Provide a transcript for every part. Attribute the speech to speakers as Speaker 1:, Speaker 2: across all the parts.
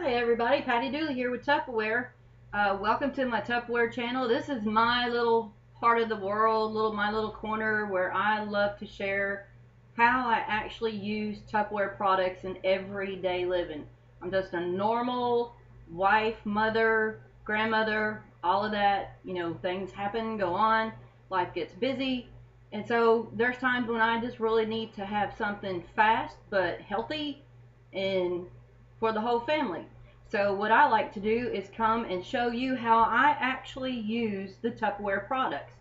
Speaker 1: Hi everybody, Patty Dooley here with Tupperware. Welcome to my Tupperware channel. This is my little part of the world, my little corner where I love to share how I actually use Tupperware products in everyday living. I'm just a normal wife, mother, grandmother, all of that. Things happen, go on, life gets busy. And so there's times when I just really need to have something fast but healthy and for the whole family. So what I like to do is come and show you how I actually use the Tupperware products.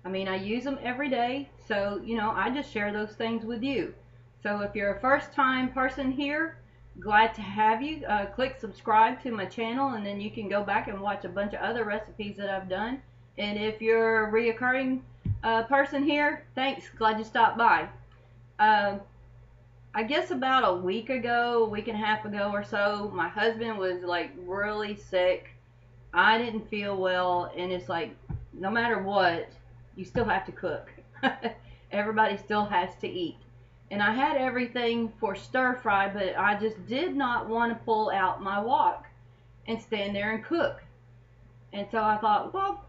Speaker 1: I mean, I use them every day, so I just share those things with you. So if you're a first time person here, glad to have you. Click subscribe to my channel, and then you can go back and watch a bunch of other recipes that I've done. And if you're a reoccurring person here, thanks, glad you stopped by. I guess about a week and a half ago or so, my husband was like really sick. I didn't feel well, and it's like no matter what, you still have to cook. Everybody still has to eat. And I had everything for stir fry, but I just did not want to pull out my wok and stand there and cook. And so I thought, well,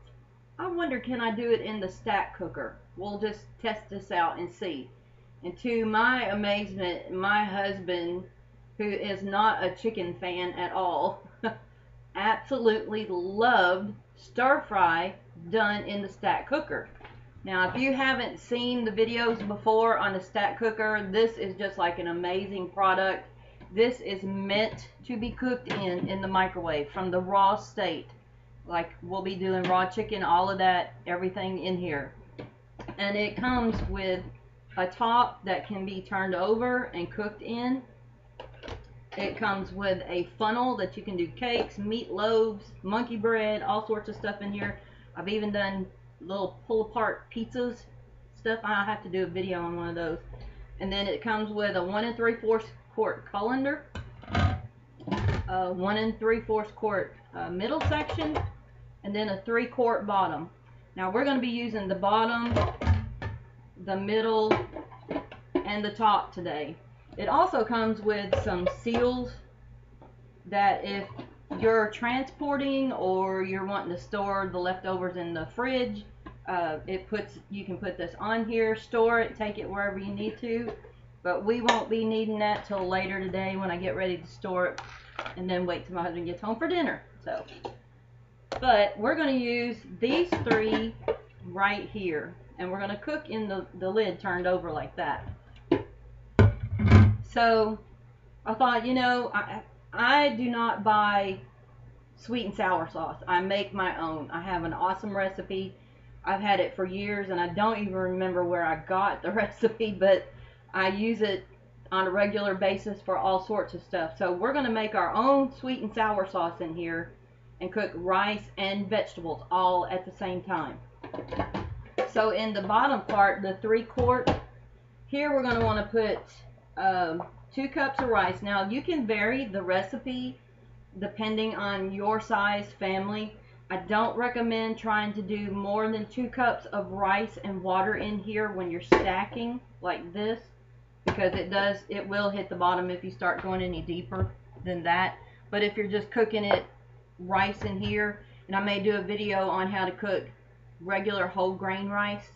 Speaker 1: I wonder, can I do it in the stack cooker? We'll just test this out and see. And to my amazement, my husband, who is not a chicken fan at all, absolutely loved stir fry done in the stack cooker. Now, if you haven't seen the videos before on the stack cooker, this is just like an amazing product. This is meant to be cooked in the microwave from the raw state. Like we'll be doing raw chicken, all of that, everything in here. And it comes with a top that can be turned over and cooked in. It comes with a funnel that you can do cakes, meatloaves, monkey bread, all sorts of stuff in here. I've even done little pull apart pizzas stuff. I'll have to do a video on one of those. And then it comes with a 1 3/4 quart colander, a 1 3/4 quart middle section, and then a 3-quart bottom. Now we're going to be using the bottom, the middle, and the top today. It also comes with some seals that if you're transporting or you're wanting to store the leftovers in the fridge, you can put this on here, store it, take it wherever you need to. But we won't be needing that till later today when I get ready to store it, and then wait till my husband gets home for dinner. But we're going to use these three right here, and we're going to cook in the lid turned over like that. So I thought, I do not buy sweet and sour sauce. I make my own. I have an awesome recipe. I've had it for years, and I don't even remember where I got the recipe, but I use it on a regular basis for all sorts of stuff. So we're going to make our own sweet and sour sauce in here and cook rice and vegetables all at the same time. So in the bottom part, the 3-quart, here we're going to want to put 2 cups of rice. Now you can vary the recipe depending on your size family. I don't recommend trying to do more than 2 cups of rice and water in here when you're stacking like this, because it will hit the bottom if you start going any deeper than that. But if you're just cooking it rice in here, and I may do a video on how to cook regular whole grain rice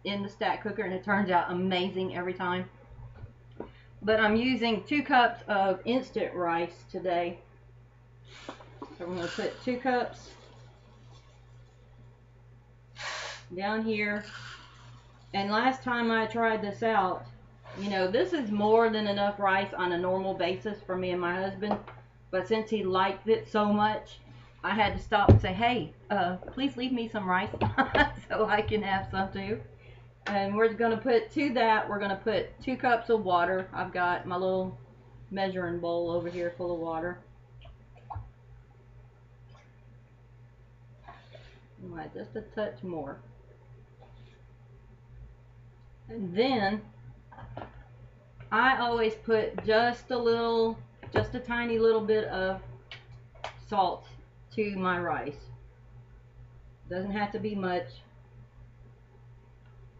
Speaker 1: in the stack cooker, and it turns out amazing every time. But I'm using 2 cups of instant rice today. So I'm going to put 2 cups down here. And last time I tried this out, this is more than enough rice on a normal basis for me and my husband. But since he liked it so much, I had to stop and say, hey, please leave me some rice so I can have some too. And we're going to put to that, we're going to put 2 cups of water. I've got my little measuring bowl over here full of water. Just a touch more. And then I always put just a tiny little bit of salt to my rice. Doesn't have to be much.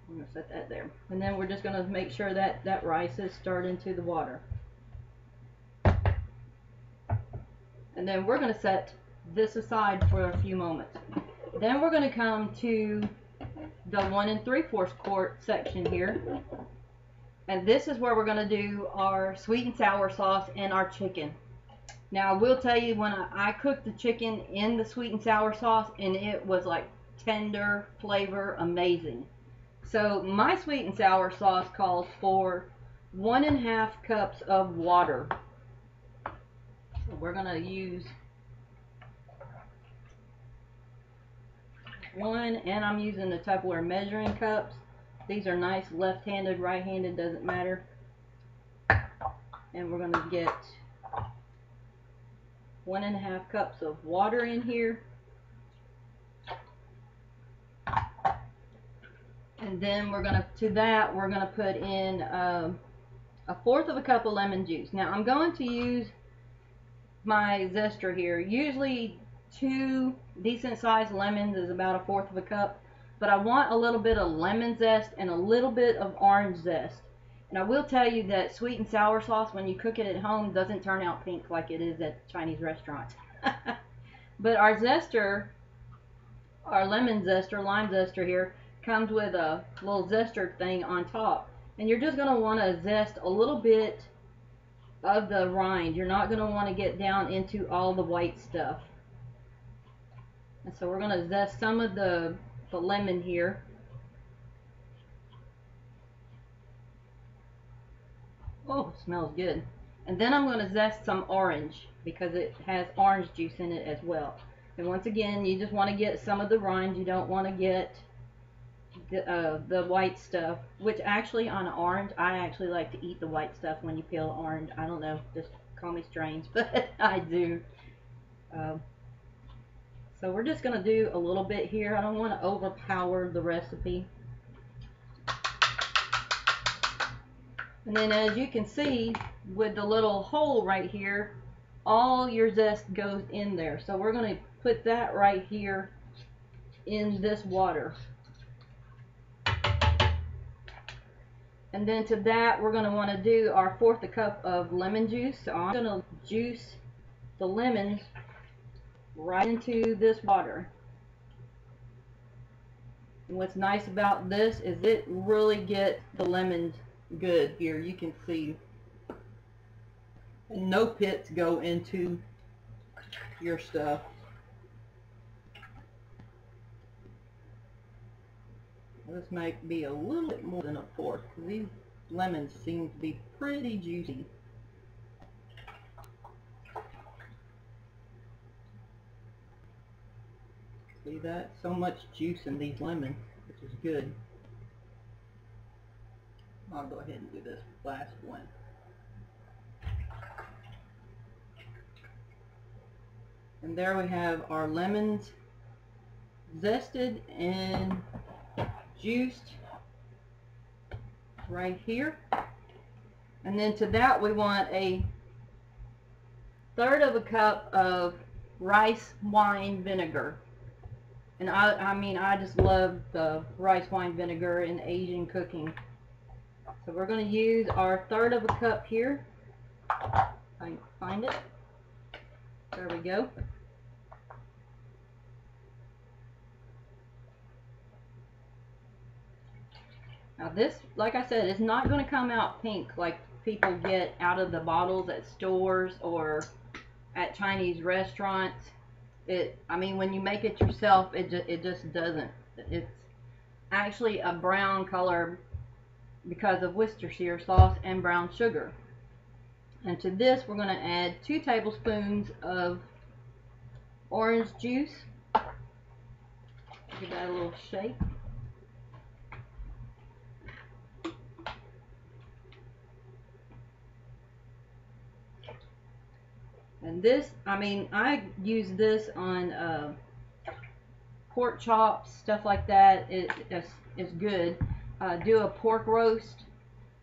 Speaker 1: I'm going to set that there. And then we're just going to make sure that that rice is stirred into the water. And then we're going to set this aside for a few moments. Then we're going to come to the 1 3/4 quart section here. And this is where we're going to do our sweet and sour sauce and our chicken. Now, I will tell you, when I cooked the chicken in the sweet and sour sauce, and it was like tender, flavor, amazing. So my sweet and sour sauce calls for 1 1/2 cups of water. So we're going to use 1, and I'm using the Tupperware measuring cups. These are nice, left-handed, right-handed, doesn't matter. And we're going to get 1 1/2 cups of water in here. And then we're going to put in a 1/4 of a cup of lemon juice. Now I'm going to use my zester here. Usually 2 decent sized lemons is about a 1/4 of a cup, but I want a little bit of lemon zest and a little bit of orange zest. And I will tell you that sweet and sour sauce, when you cook it at home, doesn't turn out pink like it is at Chinese restaurants. But our zester, our lemon zester, lime zester here, comes with a little zester thing on top. And you're just going to want to zest a little bit of the rind. You're not going to want to get down into all the white stuff. And so we're going to zest some of the lemon here. Oh, it smells good. And then I'm going to zest some orange because it has orange juice in it as well. And once again, you just want to get some of the rind. You don't want to get the white stuff, which actually on an orange, I actually like to eat the white stuff when you peel orange. I don't know, just call me strange, but I do. So we're just going to do a little bit here. I don't want to overpower the recipe. And then as you can see, with the little hole right here, all your zest goes in there. So we're going to put that right here in this water. And then to that, we're going to want to do our 1/4 cup of lemon juice. So I'm going to juice the lemons right into this water. And what's nice about this is it really gets the lemons good here. You can see no pits go into your stuff. This might be a little bit more than a 1/4 because these lemons seem to be pretty juicy. See that? So much juice in these lemons, which is good. I'll go ahead and do this last one. And there we have our lemons zested and juiced right here. And then to that we want a 1/3 of a cup of rice wine vinegar. And I mean, I just love the rice wine vinegar in Asian cooking. So we're going to use our 1/3 of a cup here. If I can find it. There we go. Now this, like I said, is not going to come out pink like people get out of the bottles at stores or at Chinese restaurants. I mean, when you make it yourself, it just doesn't. It's actually a brown color because of Worcestershire sauce and brown sugar. And to this, we're going to add 2 tablespoons of orange juice. Give that a little shake. And this, I mean, I use this on pork chops, stuff like that. It's good. Do a pork roast.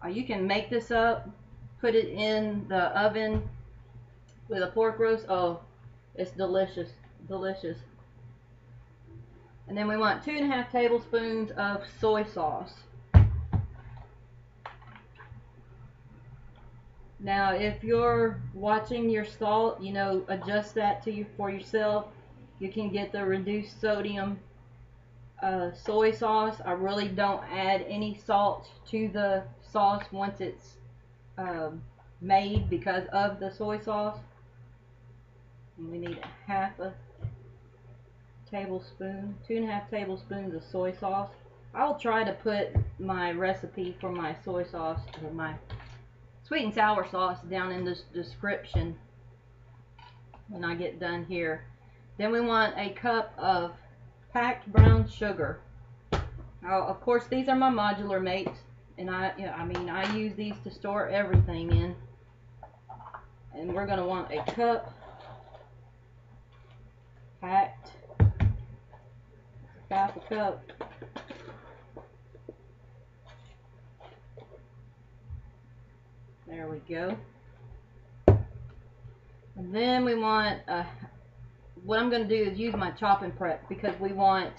Speaker 1: You can make this up, put it in the oven with a pork roast. Oh, it's delicious, delicious. And then we want 2 1/2 tablespoons of soy sauce. Now, if you're watching your salt, you know, adjust that to you for yourself. You can get the reduced sodium soy sauce. I really don't add any salt to the sauce once it's made because of the soy sauce. And we need a half a tablespoon, 2.5 tablespoons of soy sauce. I'll try to put my recipe for my soy sauce, or my sweet and sour sauce, down in the description when I get done here. Then we want a cup of packed brown sugar. Now, of course, these are my modular mates, and I use these to store everything in. And we're going to want a cup packed, half a cup. There we go. And then we want, what I'm going to do is use my chopping prep, because we want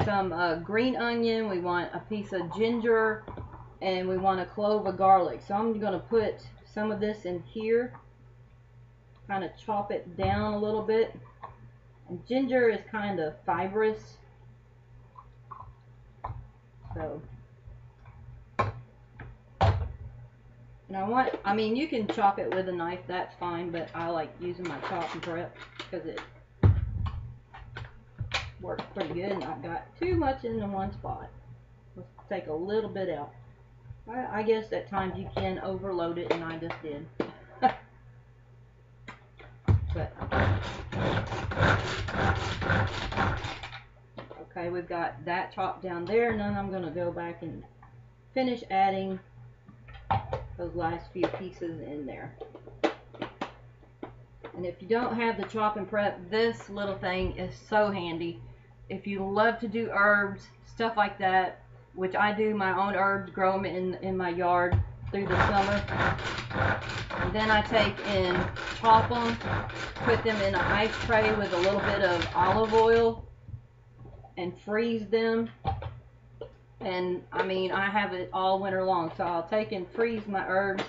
Speaker 1: some green onion, we want a piece of ginger, and we want a clove of garlic. So I'm going to put some of this in here, kind of chop it down a little bit. And ginger is kind of fibrous, so, and I mean, you can chop it with a knife, that's fine, but I like using my chopping prep because it works pretty good, and I've got too much in the one spot. Let's take a little bit out. I guess at times you can overload it, and I just did. But okay, we've got that chopped down there, and then I'm going to go back and finish adding those last few pieces in there. And if you don't have the chop and prep, this little thing is so handy. If you love to do herbs, stuff like that, which I do my own herbs, grow them in my yard through the summer. And then I take and chop them, put them in an ice tray with a little bit of olive oil, and freeze them. And I mean, I have it all winter long, so I'll take and freeze my herbs,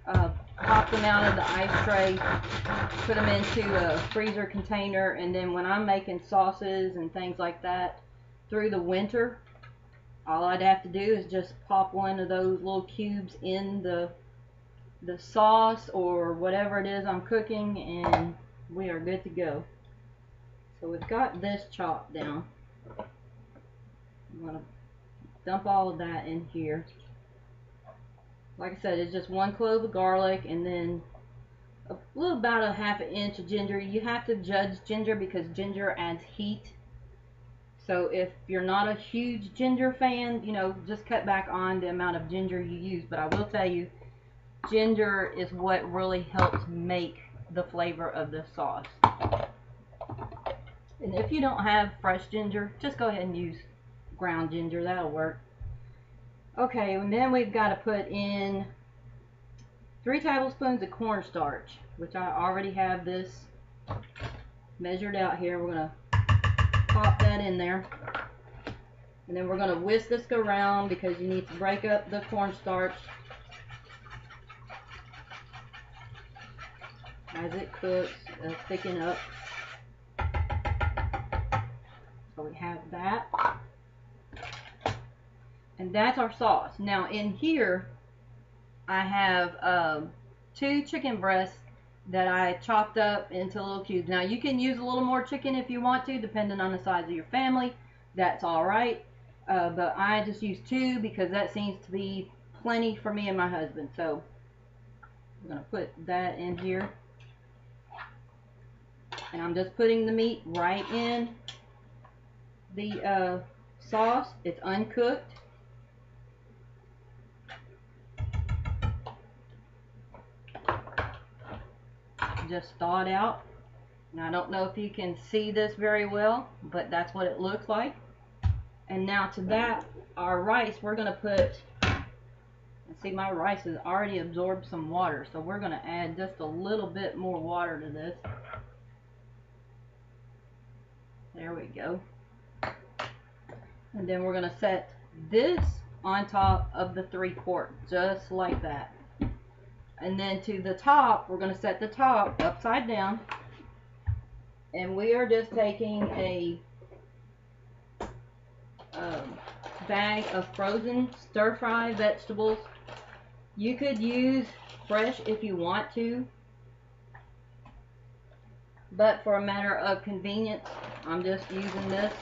Speaker 1: pop them out of the ice tray, put them into a freezer container, and then when I'm making sauces and things like that through the winter, all I'd have to do is just pop one of those little cubes in the sauce or whatever it is I'm cooking, and we are good to go. So we've got this chopped down. I'm going to dump all of that in here. Like I said, it's just 1 clove of garlic, and then a little, about a half an inch of ginger. You have to judge ginger because ginger adds heat. So if you're not a huge ginger fan, you know, just cut back on the amount of ginger you use. But I will tell you, ginger is what really helps make the flavor of this sauce. And if you don't have fresh ginger, just go ahead and use ground ginger. That'll work. Okay, and then we've got to put in 3 tablespoons of cornstarch, which I already have this measured out here. We're going to pop that in there. And then we're going to whisk this around because you need to break up the cornstarch as it cooks, thicken up. So we have that. And that's our sauce. Now in here I have 2 chicken breasts that I chopped up into little cubes. Now you can use a little more chicken if you want to, depending on the size of your family. That's alright. But I just use 2 because that seems to be plenty for me and my husband. So I'm going to put that in here. And I'm just putting the meat right in the sauce. It's uncooked. Just thaw it out. Now I don't know if you can see this very well, but that's what it looks like. And now to that, our rice, we're going to put, see, my rice has already absorbed some water, so we're going to add just a little bit more water to this. There we go. And then we're going to set this on top of the 3-quart, just like that. And then to the top, we're going to set the top upside down. And we are just taking a bag of frozen stir-fry vegetables. You could use fresh if you want to, but for a matter of convenience, I'm just using this,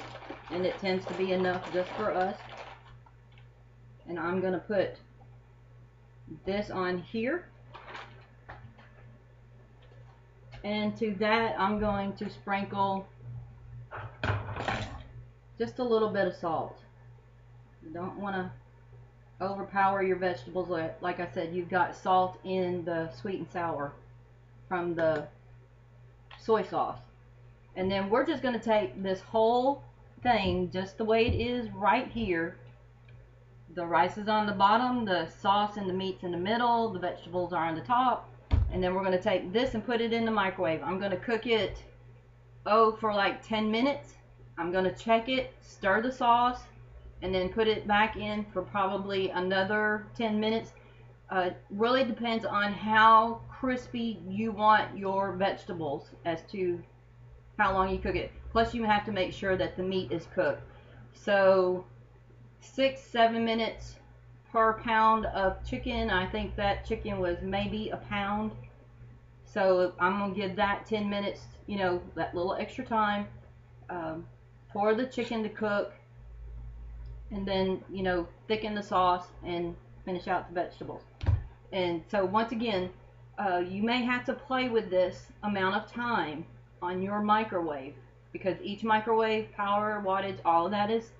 Speaker 1: and it tends to be enough just for us. And I'm going to put this on here. And to that, I'm going to sprinkle just a little bit of salt. You don't want to overpower your vegetables. Like I said, you've got salt in the sweet and sour from the soy sauce. And then we're just going to take this whole thing just the way it is right here. The rice is on the bottom, the sauce and the meat's in the middle, the vegetables are on the top. And then we're going to take this and put it in the microwave. I'm going to cook it, for like 10 minutes. I'm going to check it, stir the sauce, and then put it back in for probably another 10 minutes. Really depends on how crispy you want your vegetables as to how long you cook it. Plus you have to make sure that the meat is cooked. So 6-7 minutes per pound of chicken. I think that chicken was maybe a pound. So I'm going to give that 10 minutes, that little extra time for the chicken to cook. And then, thicken the sauce and finish out the vegetables. And so once again, you may have to play with this amount of time on your microwave, because each microwave, power, wattage, all of that is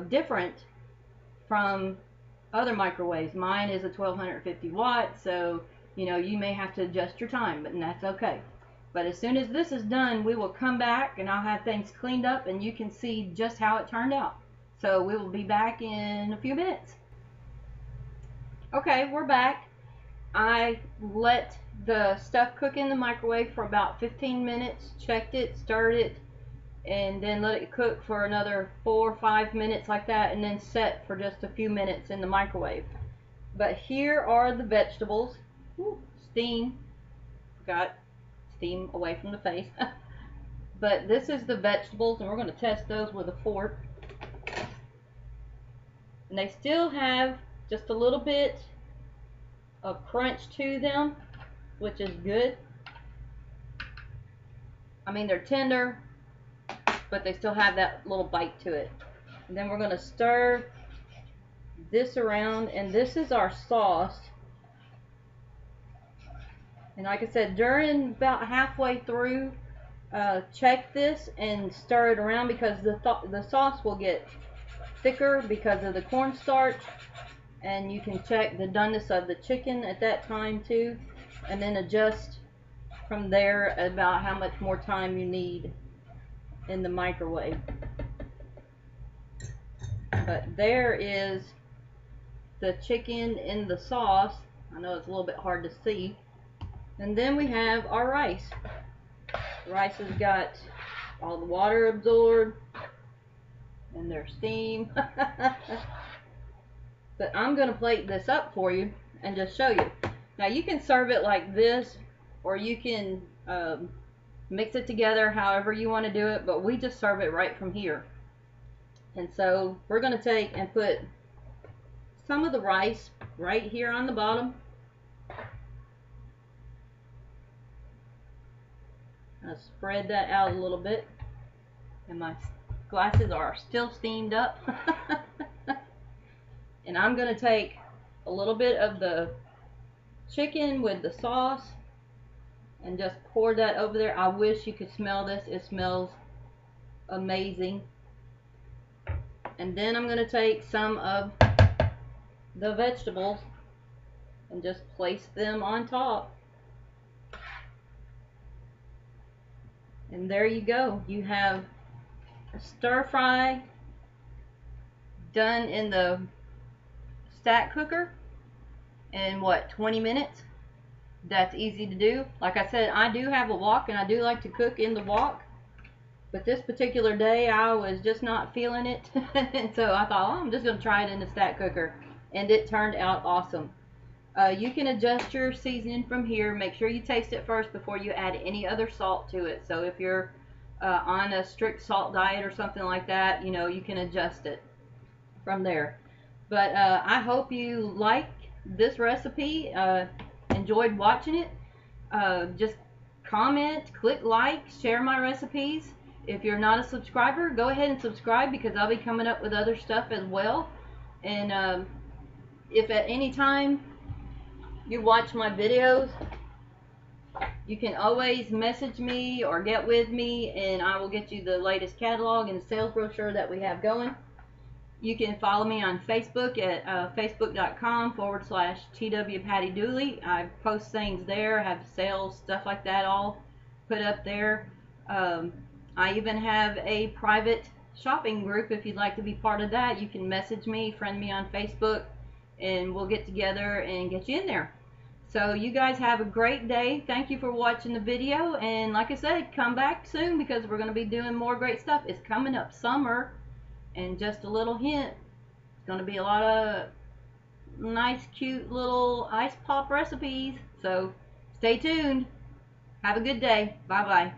Speaker 1: different from other microwaves. Mine is a 1250 watt, so you may have to adjust your time, but that's okay. But as soon as this is done, we will come back and I'll have things cleaned up and you can see just how it turned out. So we will be back in a few minutes. Okay, we're back. I let the stuff cook in the microwave for about 15 minutes, checked it, stirred it, and then let it cook for another 4 or 5 minutes like that, and then set for just a few minutes in the microwave. But here are the vegetables. Ooh, steam. Got steam away from the face. But this is the vegetables, and we're going to test those with a fork. And they still have just a little bit of crunch to them, which is good. I mean, they're tender, but they still have that little bite to it. And then we're going to stir this around, and this is our sauce. And like I said, during about halfway through, check this and stir it around, because the sauce will get thicker because of the cornstarch. And you can check the doneness of the chicken at that time too, and then adjust from there about how much more time you need in the microwave. But there is the chicken in the sauce. I know it's a little bit hard to see. And then we have our rice. The rice has got all the water absorbed and their steam. But I'm going to plate this up for you and just show you. Now you can serve it like this, or you can mix it together however you want to do it, but we just serve it right from here. And so we're going to take and put some of the rice right here on the bottom. I'll spread that out a little bit, and my glasses are still steamed up. And I'm going to take a little bit of the chicken with the sauce and just pour that over there. I wish you could smell this. It smells amazing. And then I'm going to take some of the vegetables and just place them on top. And there you go. You have a stir fry done in the stack cooker in what, 20 minutes? That's easy to do. Like I said, I do have a wok, and I do like to cook in the wok, but this particular day I was just not feeling it. And so I thought, oh, I'm just going to try it in the stack cooker, and it turned out awesome. You can adjust your seasoning from here. Make sure you taste it first before you add any other salt to it. So if you're on a strict salt diet or something like that, you know, you can adjust it from there. But I hope you like this recipe, enjoyed watching it. Just comment, click like, share my recipes. If you're not a subscriber, go ahead and subscribe, because I'll be coming up with other stuff as well. And if at any time you watch my videos, you can always message me or get with me, and I will get you the latest catalog and sales brochure that we have going. You can follow me on Facebook at facebook.com/TW I post things there, have sales, stuff like that all put up there. I even have a private shopping group. If you'd like to be part of that, you can message me, friend me on Facebook, and we'll get together and get you in there. So you guys have a great day. Thank you for watching the video, and like I said, come back soon, because we're going to be doing more great stuff. It's coming up summer. And just a little hint, it's going to be a lot of nice, cute little ice pop recipes. So stay tuned. Have a good day. Bye-bye.